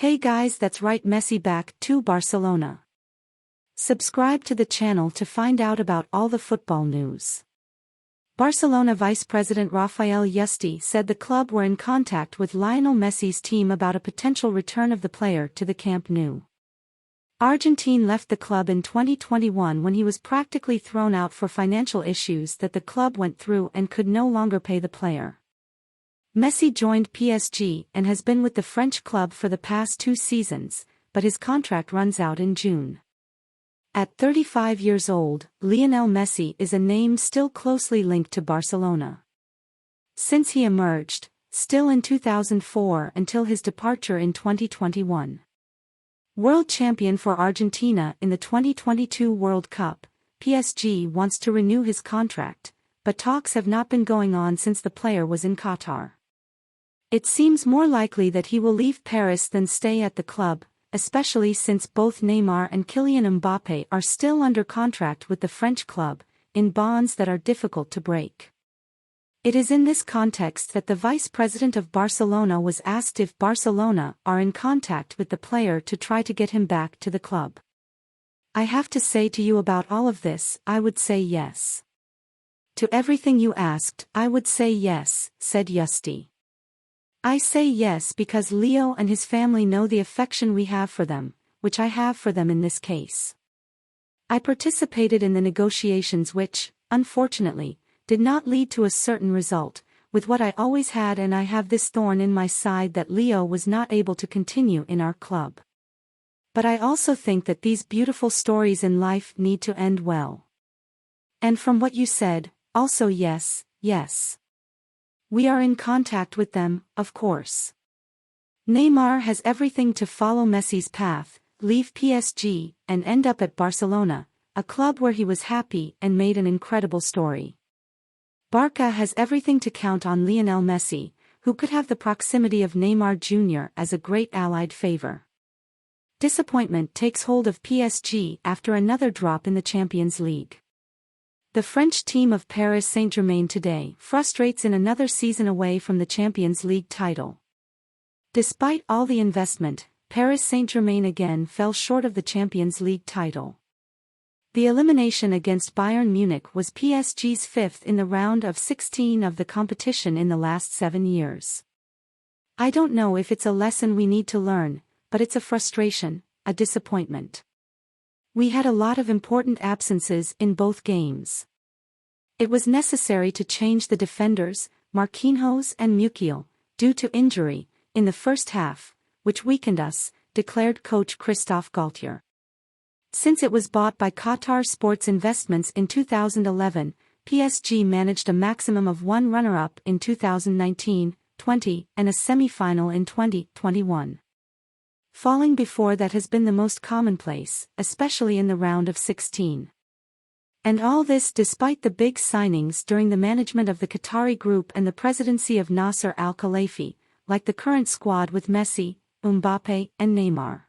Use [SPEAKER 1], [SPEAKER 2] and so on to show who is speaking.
[SPEAKER 1] Hey guys, that's right, Messi back to Barcelona. Subscribe to the channel to find out about all the football news. Barcelona Vice President Rafael Yuste said the club were in contact with Lionel Messi's team about a potential return of the player to the Camp Nou. Argentine left the club in 2021 when he was practically thrown out for financial issues that the club went through and could no longer pay the player. Messi joined PSG and has been with the French club for the past 2 seasons, but his contract runs out in June. At 35 years old, Lionel Messi is a name still closely linked to Barcelona. Since he emerged, still in 2004 until his departure in 2021. World champion for Argentina in the 2022 World Cup, PSG wants to renew his contract, but talks have not been going on since the player was in Qatar. It seems more likely that he will leave Paris than stay at the club, especially since both Neymar and Kylian Mbappé are still under contract with the French club, in bonds that are difficult to break. It is in this context that the vice president of Barcelona was asked if Barcelona are in contact with the player to try to get him back to the club. I have to say to you about all of this, I would say yes. To everything you asked, I would say yes, said Yuste. I say yes because Leo and his family know the affection we have for them, which I have for them in this case. I participated in the negotiations which, unfortunately, did not lead to a certain result, with what I always had, and I have this thorn in my side that Leo was not able to continue in our club. But I also think that these beautiful stories in life need to end well. And from what you said, also yes, yes. We are in contact with them, of course. Neymar has everything to follow Messi's path, leave PSG, and end up at Barcelona, a club where he was happy and made an incredible story. Barca has everything to count on Lionel Messi, who could have the proximity of Neymar Jr. as a great allied favor. Disappointment takes hold of PSG after another drop in the Champions League. The French team of Paris Saint-Germain today frustrates in another season away from the Champions League title. Despite all the investment, Paris Saint-Germain again fell short of the Champions League title. The elimination against Bayern Munich was PSG's 5th in the round of 16 of the competition in the last 7 years. I don't know if it's a lesson we need to learn, but it's a frustration, a disappointment. We had a lot of important absences in both games. It was necessary to change the defenders, Marquinhos and Mukiel, due to injury, in the first half, which weakened us, declared coach Christophe Galtier. Since it was bought by Qatar Sports Investments in 2011, PSG managed a maximum of 1 runner-up in 2019-20 and a semi-final in 2021. Falling before that has been the most commonplace, especially in the round of 16. And all this despite the big signings during the management of the Qatari group and the presidency of Nasser Al-Khelaifi, like the current squad with Messi, Mbappé and Neymar.